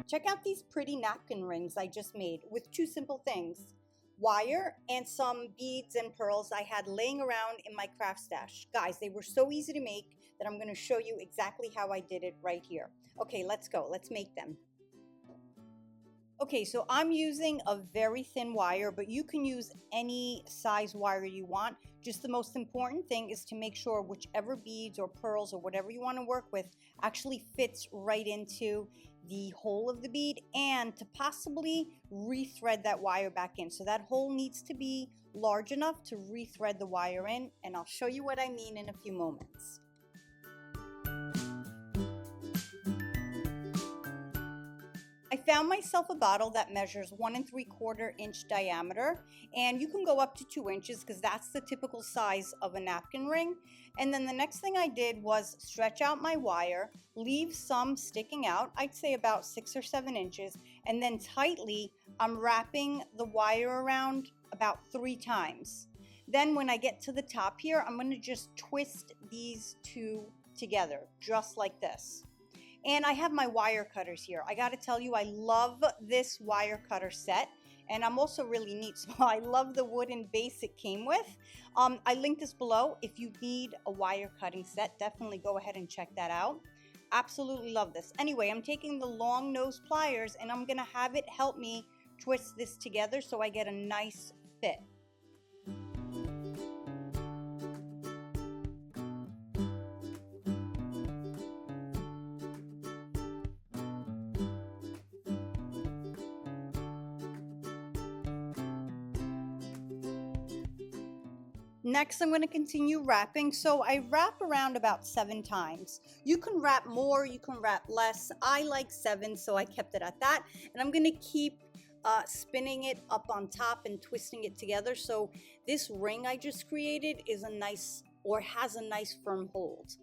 Check out these pretty napkin rings I just made with two simple things: wire and some beads and pearls I had laying around in my craft stash. Guys, they were so easy to make that I'm going to show you exactly how I did it right here. Okay, let's go. Let's make them. Okay, so I'm using a very thin wire, but you can use any size wire you want. Just the most important thing is to make sure whichever beads or pearls or whatever you want to work with actually fits right into the hole of the bead, and to possibly rethread that wire back in. So that hole needs to be large enough to rethread the wire in, and I'll show you what I mean in a few moments. I found myself a bottle that measures 1 3/4 inch diameter, and you can go up to 2 inches because that's the typical size of a napkin ring. And then the next thing I did was stretch out my wire, leave some sticking out, I'd say about 6 or 7 inches, and then tightly I'm wrapping the wire around about 3 times. Then when I get to the top here, I'm going to just twist these two together, just like this. And I have my wire cutters here. I got to tell you, I love this wire cutter set. And I'm also really neat, so I love the wooden base it came with. I linked this below. If you need a wire cutting set, definitely go ahead and check that out. Absolutely love this. Anyway, I'm taking the long nose pliers and I'm gonna have it help me twist this together so I get a nice fit. Next, I'm going to continue wrapping. So I wrap around about 7 times. You can wrap more, you can wrap less. I like 7, so I kept it at that. And I'm going to keep spinning it up on top and twisting it together. So this ring I just created is a nice, or has a nice firm hold.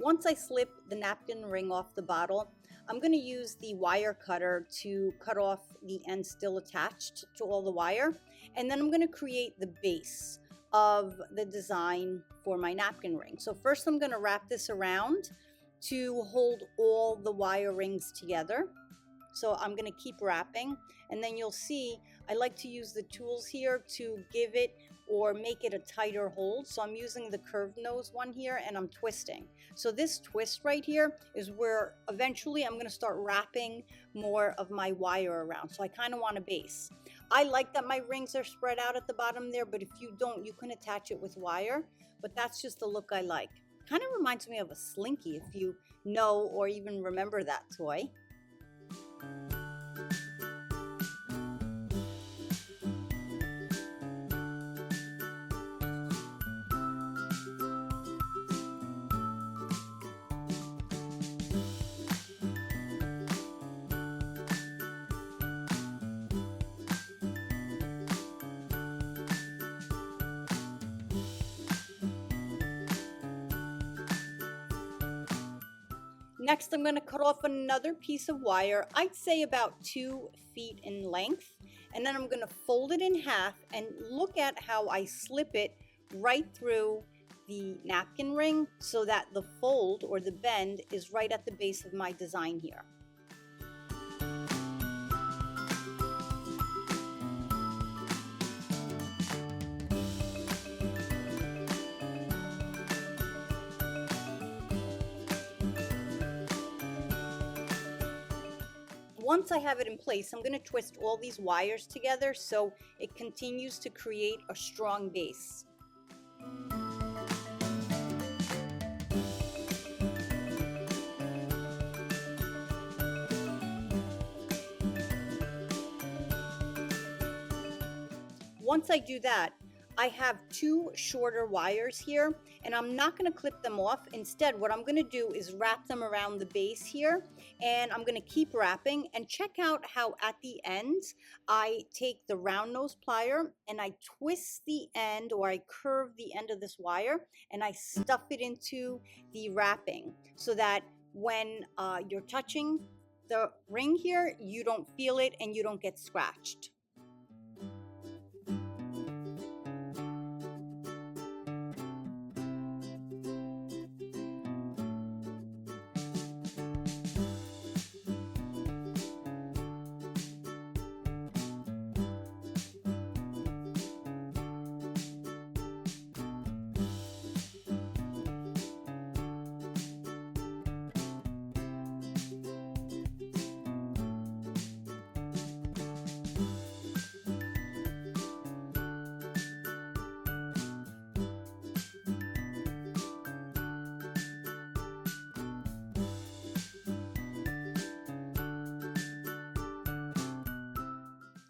Once I slip the napkin ring off the bottle, I'm going to use the wire cutter to cut off the end still attached to all the wire. And then I'm going to create the base of the design for my napkin ring. So first I'm going to wrap this around to hold all the wire rings together. So I'm going to keep wrapping, and then you'll see I like to use the tools here to give it or make it a tighter hold. So I'm using the curved nose one here and I'm twisting. So this twist right here is where eventually I'm going to start wrapping more of my wire around. So I kind of want a base. I like that my rings are spread out at the bottom there, but if you don't, you can attach it with wire, but that's just the look I like. Kind of reminds me of a slinky, if you know or even remember that toy. Next, I'm going to cut off another piece of wire, I'd say about 2 feet in length, and then I'm going to fold it in half and look at how I slip it right through the napkin ring so that the fold or the bend is right at the base of my design here. Once I have it in place, I'm going to twist all these wires together so it continues to create a strong base. Once I do that, I have two shorter wires here, and I'm not going to clip them off. Instead, what I'm going to do is wrap them around the base here, and I'm going to keep wrapping. And check out how at the end I take the round nose plier and I twist the end, or I curve the end of this wire, and I stuff it into the wrapping so that when you're touching the ring here, you don't feel it and you don't get scratched.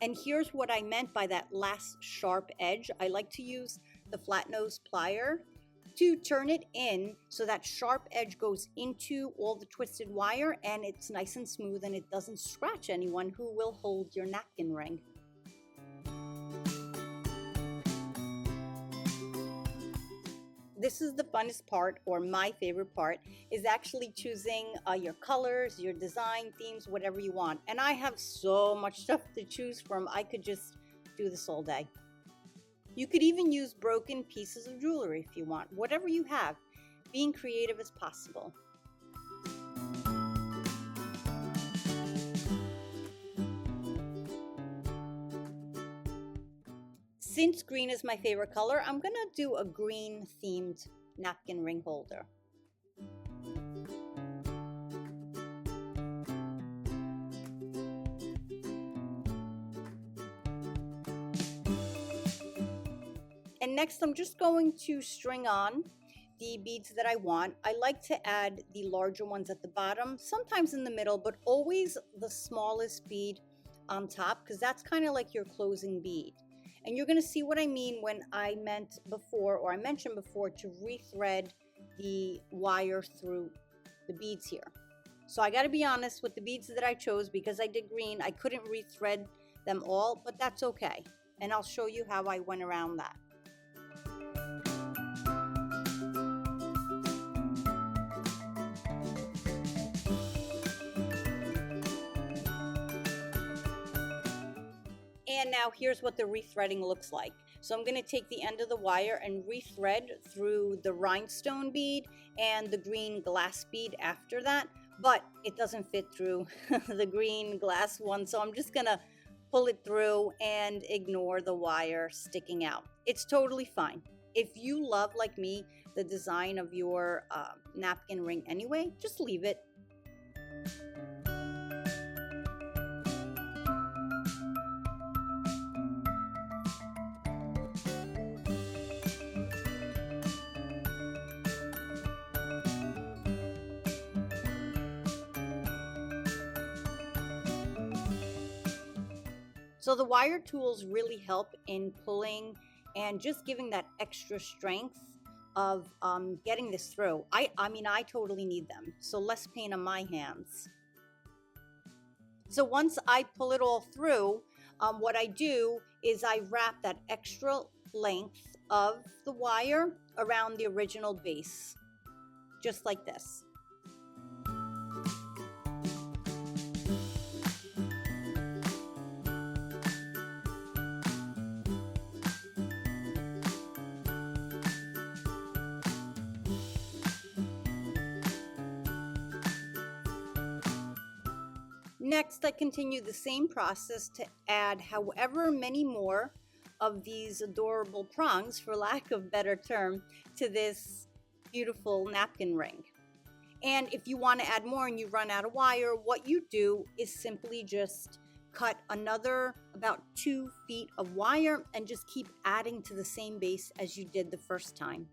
And here's what I meant by that last sharp edge. I like to use the flat nose plier to turn it in so that sharp edge goes into all the twisted wire and it's nice and smooth and it doesn't scratch anyone who will hold your napkin ring. This is the funnest part, or my favorite part, is actually choosing your colors, your design, themes, whatever you want. And I have so much stuff to choose from, I could just do this all day. You could even use broken pieces of jewelry if you want. Whatever you have, being creative is possible. Since green is my favorite color, I'm gonna do a green themed napkin ring holder. And next I'm just going to string on the beads that I want. I like to add the larger ones at the bottom, sometimes in the middle, but always the smallest bead on top, because that's kind of like your closing bead. And you're going to see what I mean when I mentioned before to rethread the wire through the beads here. So I got to be honest with the beads that I chose, because I did green, I couldn't rethread them all, but that's okay. And I'll show you how I went around that. And now here's what the rethreading looks like. So I'm going to take the end of the wire and rethread through the rhinestone bead and the green glass bead after that, but it doesn't fit through the green glass one, so I'm just going to pull it through and ignore the wire sticking out. It's totally fine. If you love, like me, the design of your napkin ring anyway, just leave it. So the wire tools really help in pulling and just giving that extra strength of getting this through. I mean, I totally need them. So less pain on my hands. So once I pull it all through, what I do is I wrap that extra length of the wire around the original base, just like this. Next, I continue the same process to add however many more of these adorable prongs, for lack of a better term, to this beautiful napkin ring. And if you want to add more and you run out of wire, what you do is simply just cut another about 2 feet of wire and just keep adding to the same base as you did the first time.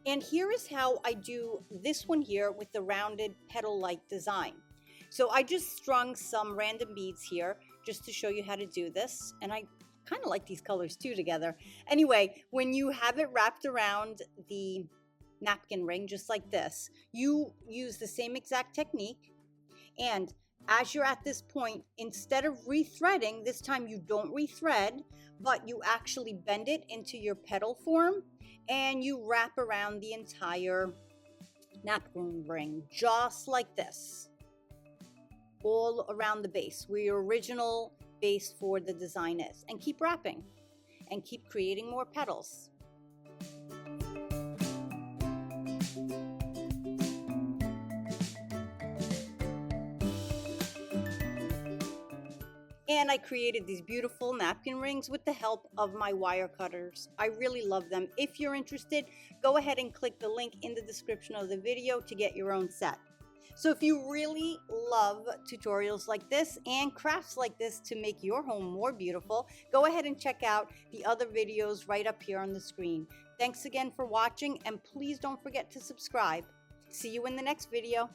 And here is how I do this one here with the rounded petal-like design. So I just strung some random beads here just to show you how to do this. And I kind of like these colors too together. Anyway, when you have it wrapped around the napkin ring, just like this, you use the same exact technique. And as you're at this point, instead of rethreading, this time you don't rethread, but you actually bend it into your petal form and you wrap around the entire napkin ring, just like this, all around the base where your original base for the design is. And keep wrapping and keep creating more petals. And I created these beautiful napkin rings with the help of my wire cutters. I really love them. If you're interested, go ahead and click the link in the description of the video to get your own set. So if you really love tutorials like this and crafts like this to make your home more beautiful, go ahead and check out the other videos right up here on the screen. Thanks again for watching, and please don't forget to subscribe. See you in the next video.